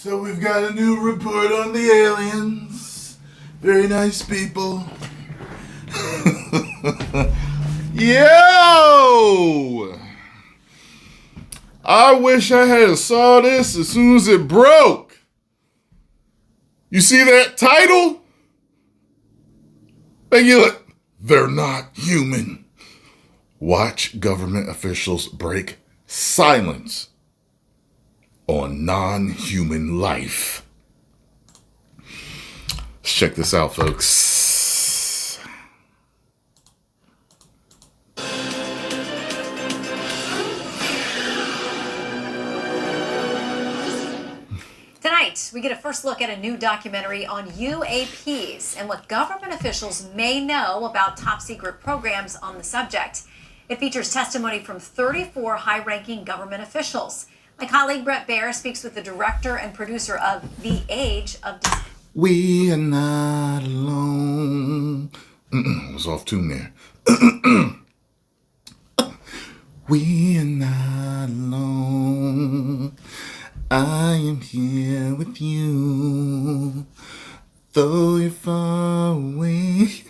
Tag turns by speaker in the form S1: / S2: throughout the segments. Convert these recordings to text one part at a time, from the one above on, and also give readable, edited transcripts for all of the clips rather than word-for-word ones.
S1: So we've got a new report on the aliens. Very nice people. Yo! I wish I had saw this as soon as it broke. You see that title? And you look, they're not human. Watch government officials break silence on non-human life. Let's check this out, folks.
S2: Tonight, we get a first look at a new documentary on UAPs and what government officials may know about top-secret programs on the subject. It features testimony from 34 high-ranking government officials. My colleague Brett Baer speaks with the director and producer of The Age of Disclosure.
S1: We are not alone. I was off tune there. We are not alone. I am here with you, though you're far away.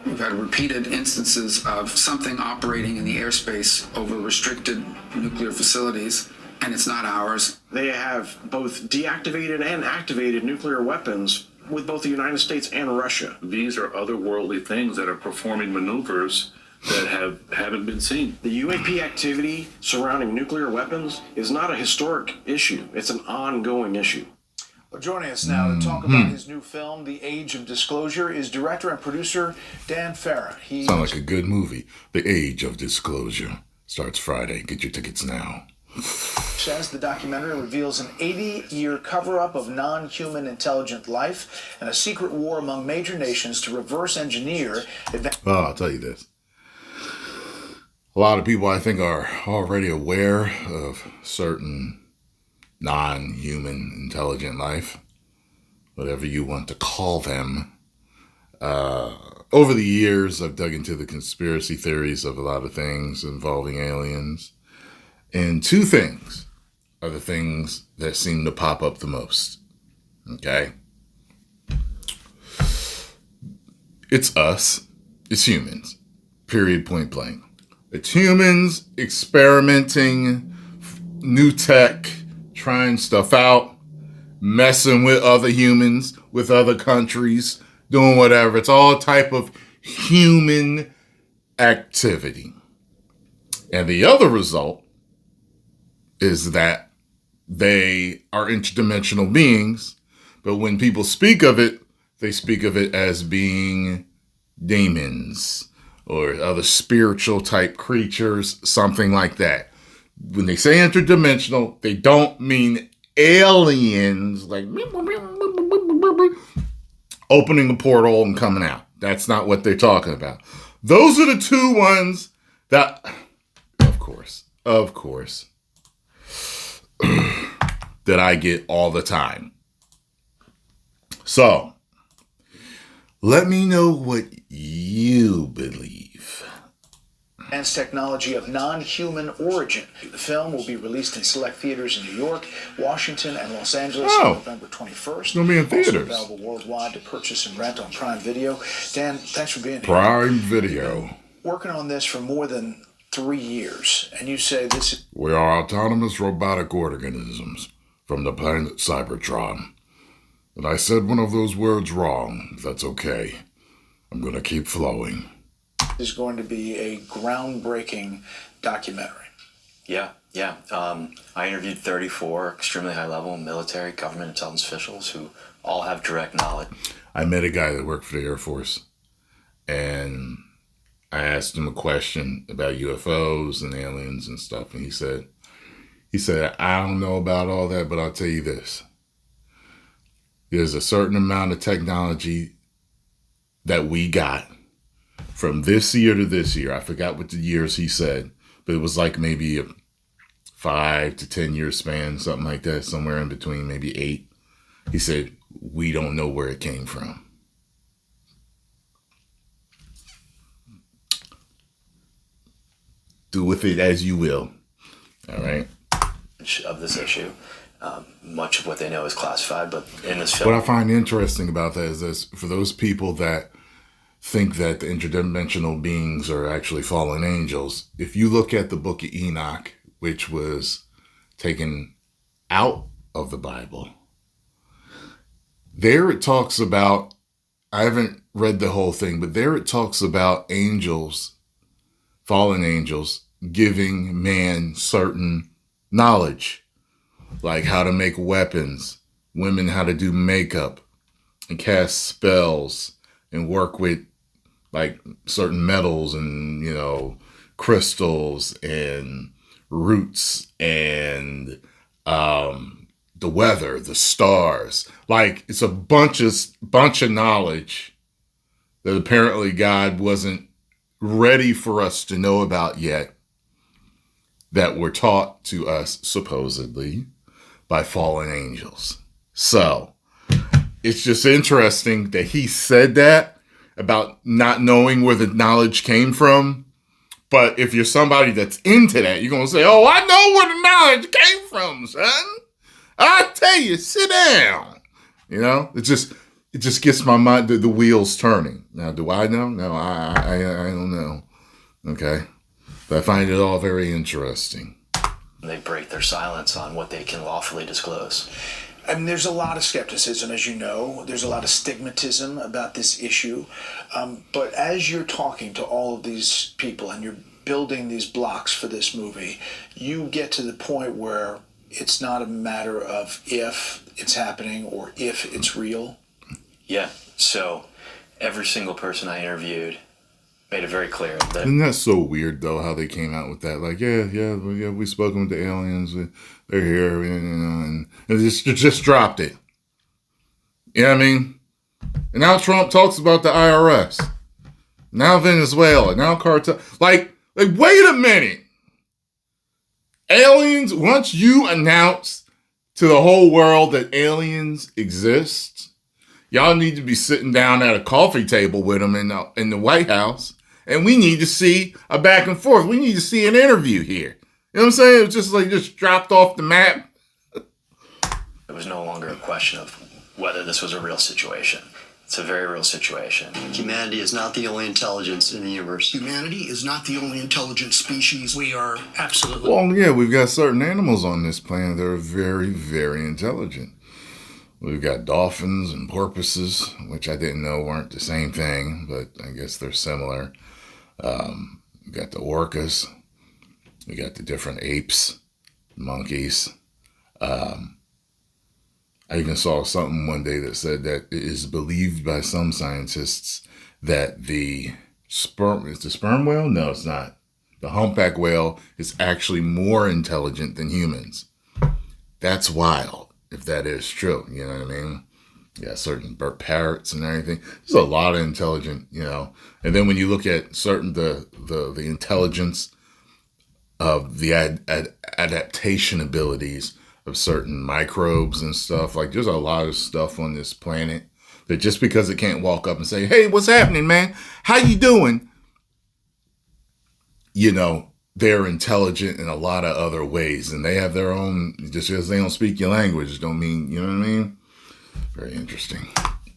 S3: We've had repeated instances of something operating in the airspace over restricted nuclear facilities, and it's not ours.
S4: They have both deactivated and activated nuclear weapons with both the United States and Russia.
S5: These are otherworldly things that are performing maneuvers that haven't been seen.
S4: The UAP activity surrounding nuclear weapons is not a historic issue. It's an ongoing issue.
S6: Well, joining us now to talk about his new film, The Age of Disclosure, is director and producer Dan Farah.
S1: Sound like a good movie. The Age of Disclosure starts Friday. Get your tickets now.
S6: Says the documentary reveals an 80-year cover-up of non-human intelligent life and a secret war among major nations to reverse engineer.
S1: Well, I'll tell you this. A lot of people, I think, are already aware of certain non-human intelligent life, whatever you want to call them. Over the years, I've dug into the conspiracy theories of a lot of things involving aliens. And two things are the things that seem to pop up the most. Okay? It's us. It's humans. Period, point blank. It's humans experimenting new tech, trying stuff out, messing with other humans, with other countries, doing whatever. It's all type of human activity. And the other result is that they are interdimensional beings, but when people speak of it, they speak of it as being demons or other spiritual type creatures, something like that. When they say interdimensional, they don't mean aliens, like opening a portal and coming out. That's not what they're talking about. Those are the two ones that, of course, that I get all the time. So, let me know what you believe.
S6: Advanced technology of non-human origin. The film will be released in select theaters in New York, Washington, and Los Angeles on November 21st.
S1: It's going to be in theaters.
S6: Also available worldwide to purchase and rent on Prime Video. Dan, thanks for being here.
S1: Prime Video.
S6: Working on this for more than 3 years, and you say this is...
S1: We are autonomous robotic organisms from the planet Cybertron. And I said one of those words wrong. That's okay. I'm going to keep flowing.
S6: Is going to be a groundbreaking documentary.
S7: Yeah. I interviewed 34 extremely high-level military, government intelligence officials who all have direct knowledge.
S1: I met a guy that worked for the Air Force, and I asked him a question about UFOs and aliens and stuff, and he said, I don't know about all that, but I'll tell you this. There's a certain amount of technology that we got from this year to this year. I forgot what the years he said, but it was like maybe a 5 to 10 year span, something like that, somewhere in between, maybe 8. He said, we don't know where it came from. Do with it as you will. All right.
S7: Of this issue. Much of what they know is classified, but in this film...
S1: What I find interesting about that is this, for those people that think that the interdimensional beings are actually fallen angels, if you look at the book of Enoch, which was taken out of the Bible, there it talks about, I haven't read the whole thing, but there it talks about angels, fallen angels, giving man certain knowledge, like how to make weapons, women how to do makeup, and cast spells, and work with like certain metals and, you know, crystals and roots and the weather, the stars. Like, it's a bunch of knowledge that apparently God wasn't ready for us to know about yet, that were taught to us supposedly by fallen angels. So it's just interesting that he said that about not knowing where the knowledge came from. But if you're somebody that's into that, you're going to say, oh, I know where the knowledge came from, son. I tell you, sit down. You know, it just gets my mind, the wheels turning. Now, do I know? No, I don't know. Okay. But I find it all very interesting.
S7: They break their silence on what they can lawfully disclose.
S6: I mean, there's a lot of skepticism, as you know. There's a lot of stigmatism about this issue. But as you're talking to all of these people and you're building these blocks for this movie, you get to the point where it's not a matter of if it's happening or if it's real.
S7: Yeah. So every single person I interviewed made it very clear that...
S1: Isn't that so weird, though, how they came out with that? Like, yeah, we've spoken with the aliens. They're here, you know, and just dropped it. You know what I mean? And now Trump talks about the IRS. Now Venezuela. Now cartel. Like, wait a minute. Aliens, once you announce to the whole world that aliens exist, y'all need to be sitting down at a coffee table with them in the White House. And we need to see a back and forth. We need to see an interview here. You know what I'm saying? It was just dropped off the map.
S7: It was no longer a question of whether this was a real situation. It's a very real situation.
S8: Humanity is not the only intelligence in the universe.
S9: Humanity is not the only intelligent species. We are absolutely...
S1: Well, yeah, we've got certain animals on this planet that are very, very intelligent. We've got dolphins and porpoises, which I didn't know weren't the same thing, but I guess they're similar. We got the orcas. We got the different apes, monkeys. I even saw something one day that said that it is believed by some scientists that the sperm whale? No, it's not. The humpback whale is actually more intelligent than humans. That's wild, if that is true. You know what I mean? Yeah, certain bird parrots and everything. There's a lot of intelligent, you know. And then when you look at certain the intelligence of the adaptation abilities of certain microbes and stuff, like there's a lot of stuff on this planet that just because it can't walk up and say, "Hey, what's happening, man? How you doing?" You know, they're intelligent in a lot of other ways, and they have their own. Just because they don't speak your language, don't mean, you know what I mean. Very interesting.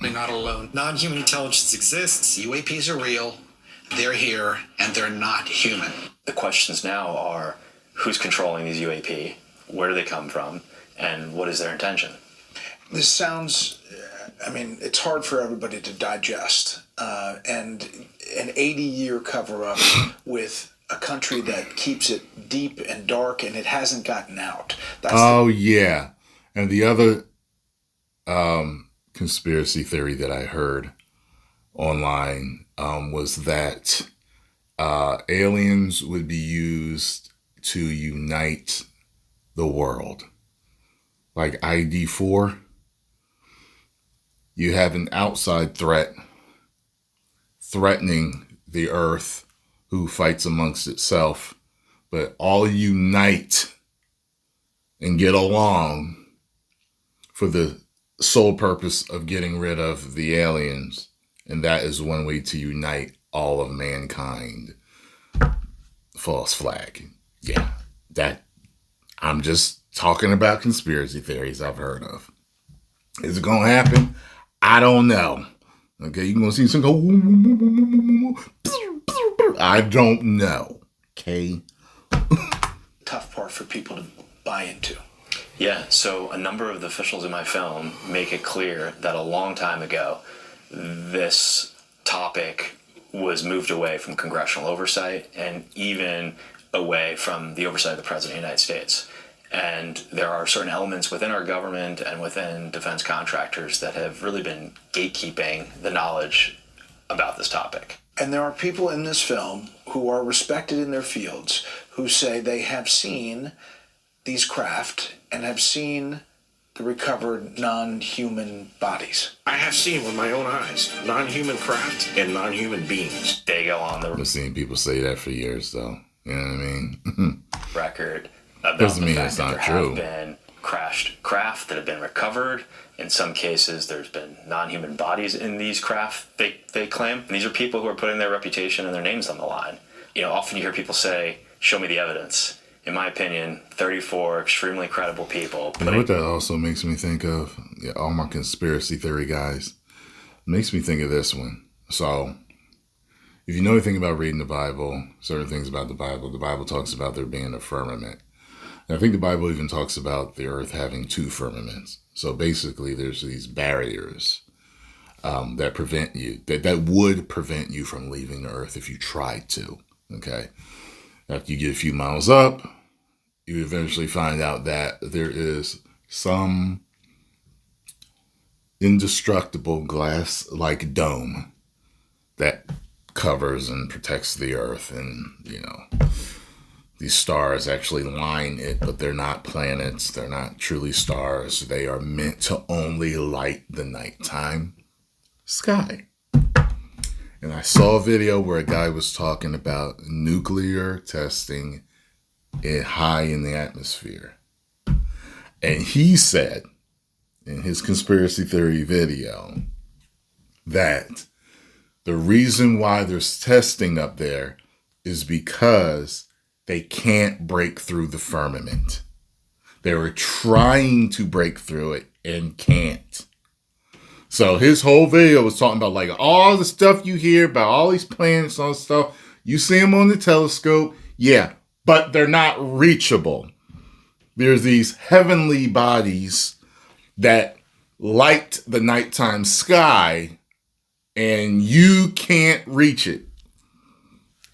S9: They're not alone. Non-human intelligence exists. UAPs are real. They're here, and they're not human.
S7: The questions now are, who's controlling these UAP? Where do they come from? And what is their intention?
S6: This sounds, I mean, it's hard for everybody to digest. And an 80-year cover-up with a country that keeps it deep and dark, and it hasn't gotten out.
S1: Yeah. And the other conspiracy theory that I heard online was that aliens would be used to unite the world. Like ID4, you have an outside threat threatening the earth who fights amongst itself, but all unite and get along for the sole purpose of getting rid of the aliens. And that is one way to unite all of mankind. false flag. Yeah, that I'm just talking about conspiracy theories I've heard of. Is it gonna happen? I don't know. Okay, you're gonna see some go. I don't know. Okay.
S6: Tough part for people to buy into.
S7: Yeah, so a number of the officials in my film make it clear that a long time ago, this topic was moved away from congressional oversight and even away from the oversight of the President of the United States. And there are certain elements within our government and within defense contractors that have really been gatekeeping the knowledge about this topic.
S6: And there are people in this film who are respected in their fields who say they have seen these craft and have seen the recovered non-human bodies.
S4: I have seen with my own eyes non-human craft and non-human beings.
S7: They go on the
S1: I've seen people say that for years, though. You know what I mean?
S7: record about
S1: Doesn't
S7: the
S1: mean
S7: fact
S1: it's
S7: that
S1: not
S7: there
S1: true.
S7: have been crashed craft that have been recovered. In some cases, there's been non-human bodies in these craft, they claim. And these are people who are putting their reputation and their names on the line. You know, often you hear people say, show me the evidence. In my opinion, 34 extremely credible people.
S1: You know what that also makes me think of? Yeah, all my conspiracy theory guys. It makes me think of this one. So, if you know anything about reading the Bible, certain things about the Bible talks about there being a firmament. And I think the Bible even talks about the earth having two firmaments. So basically, there's these barriers that prevent you, that would prevent you from leaving the earth if you tried to. Okay. After you get a few miles up, you eventually find out that there is some indestructible glass-like dome that covers and protects the earth. And, you know, these stars actually line it, but they're not planets. They're not truly stars. They are meant to only light the nighttime sky. And I saw a video where a guy was talking about nuclear testing it high in the atmosphere. And he said in his conspiracy theory video that the reason why there's testing up there is because they can't break through the firmament. They were trying to break through it and can't. So his whole video was talking about like all the stuff you hear about all these planets and all this stuff. You see them on the telescope. Yeah, but they're not reachable. There's these heavenly bodies that light the nighttime sky and you can't reach it.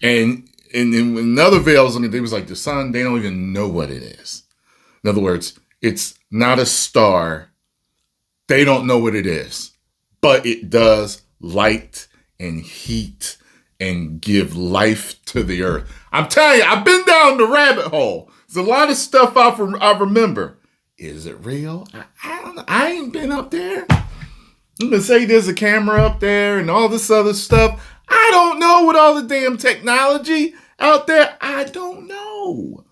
S1: And in another video, it was like the sun, they don't even know what it is. In other words, it's not a star. They don't know what it is, but it does light and heat and give life to the earth. I'm telling you, I've been down the rabbit hole. There's a lot of stuff I remember. Is it real? I don't know. I ain't been up there. I'm gonna say there's a camera up there and all this other stuff. I don't know with all the damn technology out there. I don't know.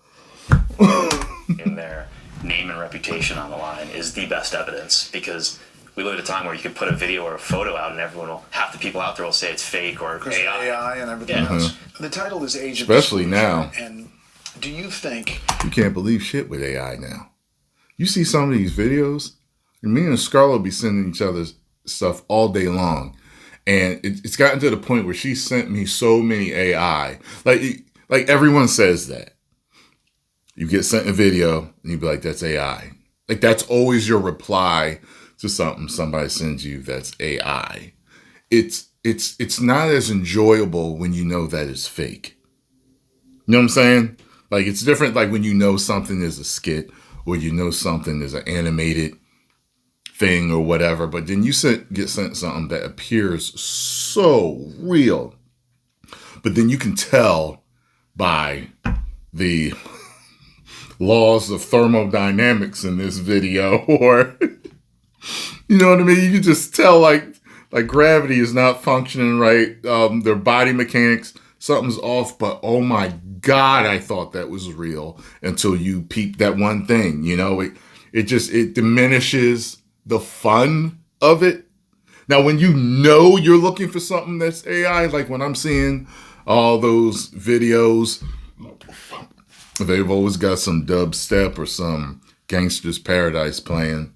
S7: in their name and reputation on the line is the best evidence, because we live at a time where you can put a video or a photo out and everyone will, half the people out there will say it's fake or
S6: Because
S7: AI.
S6: of AI and everything
S7: Yeah.
S6: else. The title is Age of
S1: Especially
S6: Disclosure.
S1: now.
S6: And do you think
S1: You can't believe shit with AI now. You see some of these videos, and me and Scarlett be sending each other stuff all day long. And it's gotten to the point where she sent me so many AI. Like everyone says that. You get sent a video and you be like, that's AI. Like that's always your reply to something somebody sends you that's AI. It's not as enjoyable when you know that it's fake. You know what I'm saying? Like it's different like when you know something is a skit or you know something is an animated thing or whatever, but then you get sent something that appears so real. But then you can tell by the laws of thermodynamics in this video, or you know what I mean? You can just tell like gravity is not functioning right. Their body mechanics, something's off, but oh my God, I thought that was real until you peep that one thing, you know, it diminishes the fun of it. Now, when you know you're looking for something that's AI, like when I'm seeing all those videos they've always got some dubstep or some Gangster's Paradise playing.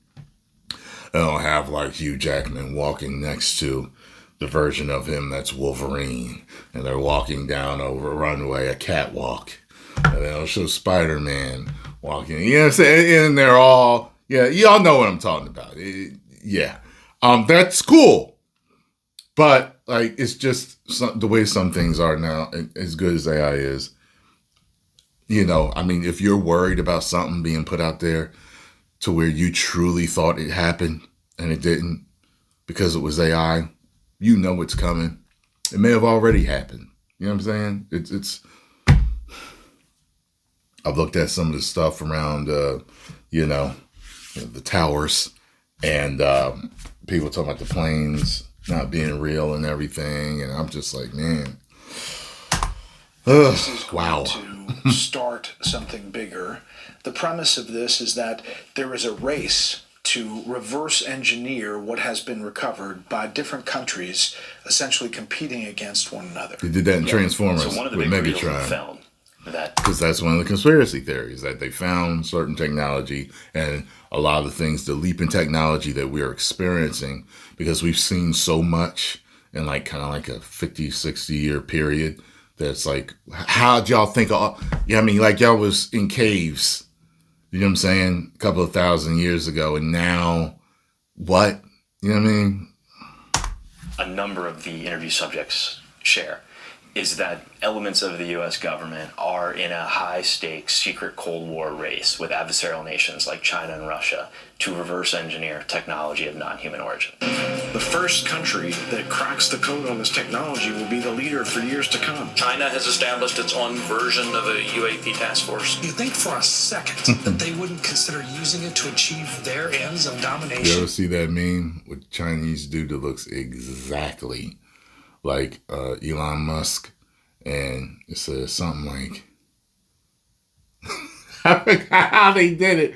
S1: They'll have like Hugh Jackman walking next to the version of him that's Wolverine, and they're walking down over a runway, a catwalk, and then they'll show Spider-Man walking. You know what I'm saying? And they're all, yeah, y'all know what I'm talking about. That's cool, but like it's just the way some things are now. As good as AI is, you know, I mean, if you're worried about something being put out there to where you truly thought it happened and it didn't because it was AI, you know it's coming. It may have already happened. You know what I'm saying? It's. I've looked at some of the stuff around, the towers and people talking about the planes not being real and everything, and I'm just like, man,
S6: this is going
S1: wow.
S6: to start something bigger. The premise of this is that there is a race to reverse engineer what has been recovered by different countries, essentially competing against one another.
S1: They did that in Transformers
S7: So one of the
S1: with
S7: big reveals of the
S1: Megatron.
S7: film
S1: Because that's one of the conspiracy theories, that they found certain technology, and a lot of the things, the leap in technology that we're experiencing, because we've seen so much in like kind of like a 50, 60 year period, that's like, how'd y'all think like y'all was in caves, you know what I'm saying, a couple of thousand years ago, and now what? You know what I mean?
S7: A number of the interview subjects share is that elements of the U.S. government are in a high-stakes secret Cold War race with adversarial nations like China and Russia to reverse engineer technology of non-human origin.
S4: The first country that cracks the code on this technology will be the leader for years to come.
S10: China has established its own version of a UAP task force.
S9: You think for a second that they wouldn't consider using it to achieve their ends of domination?
S1: You ever see that meme with Chinese dude that looks exactly like Elon Musk, and it says something like, I forgot how they did it.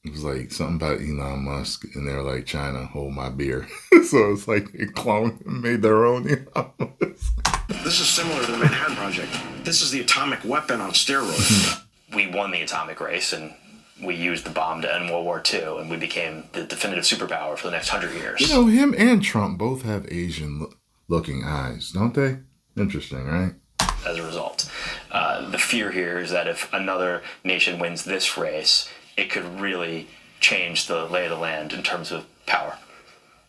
S1: It was like something about Elon Musk, and they're like, China, hold my beer. So it's like they cloned and made their own Elon Musk.
S4: This is similar to the Manhattan Project. This is the atomic weapon on steroids.
S7: We won the atomic race, and we used the bomb to end World War II, and we became the definitive superpower for the next 100 years.
S1: You know, him and Trump both have Asian-looking eyes, don't they? Interesting, right?
S7: As a result, the fear here is that if another nation wins this race, it could really change the lay of the land in terms of power.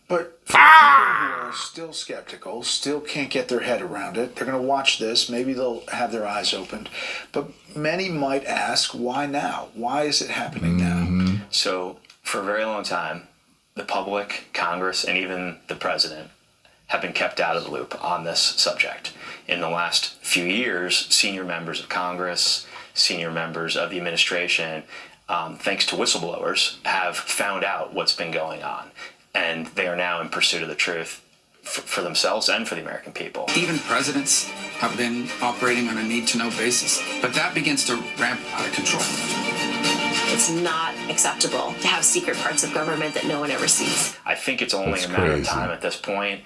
S6: But for people who are still skeptical, still can't get their head around it, they're going to watch this, maybe they'll have their eyes opened, but many might ask, why now? Why is it happening now?
S7: So, for a very long time, the public, Congress, and even the president have been kept out of the loop on this subject. In the last few years, senior members of Congress, senior members of the administration, thanks to whistleblowers, have found out what's been going on. And they are now in pursuit of the truth for themselves and for the American people.
S3: Even presidents have been operating on a need-to-know basis, but that begins to ramp out of control.
S11: It's not acceptable to have secret parts of government that no one ever sees.
S7: I think it's only a matter of time at this point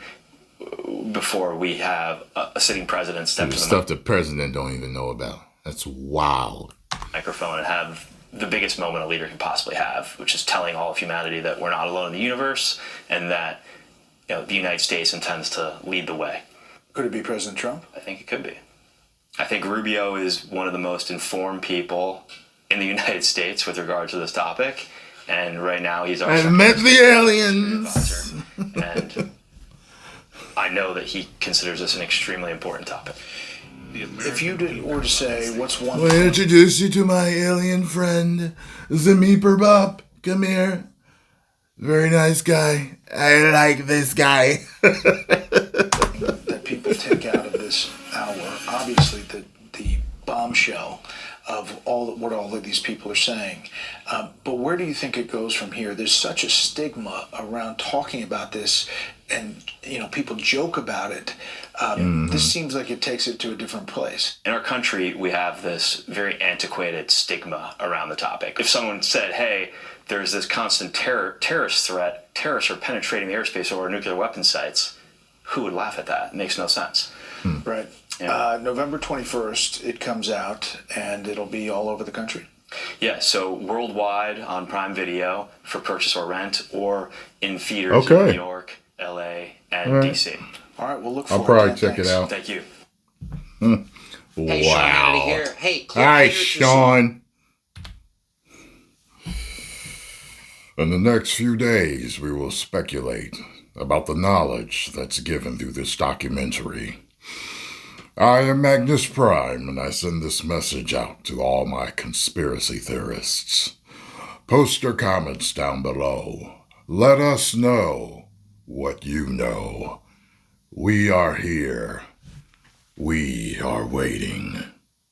S7: before we have a sitting president step to the
S1: stuff the president don't even know about. That's wild.
S7: Microphone and have the biggest moment a leader can possibly have, which is telling all of humanity that we're not alone in the universe, and that the United States intends to lead the way.
S6: Could it be President Trump?
S7: I think it could be. I think Rubio is one of the most informed people in the United States with regard to this topic, and right now he's our
S1: met the aliens
S7: advisor, and I know that he considers this an extremely important topic.
S6: If you were to say, what's one...
S1: Well, I introduce you to my alien friend, Zameeper Bop. Come here. Very nice guy. I like this guy.
S6: that people take out of this hour, obviously the bombshell of what all of these people are saying. But where do you think it goes from here? There's such a stigma around talking about this, and people joke about it. This seems like it takes it to a different place.
S7: In our country, we have this very antiquated stigma around the topic. If someone said, hey, there's this constant terrorist threat, terrorists are penetrating the airspace over nuclear weapon sites, who would laugh at that? It makes no sense.
S6: Right.
S7: Yeah.
S6: November 21st, it comes out, and it'll be all over the country.
S7: Yeah, so worldwide on Prime Video for purchase or rent, or in theaters in New York, LA, and DC.
S6: All right, we'll look
S1: I'll
S6: forward
S1: probably
S6: to
S1: check it out.
S7: Thank you.
S12: Hey, Sean Hannity here. Hey,
S1: Hi, Sean. In the next few days, we will speculate about the knowledge that's given through this documentary. I am Magnus Prime, and I send this message out to all my conspiracy theorists. Post your comments down below. Let us know what you know. We are here. We are waiting.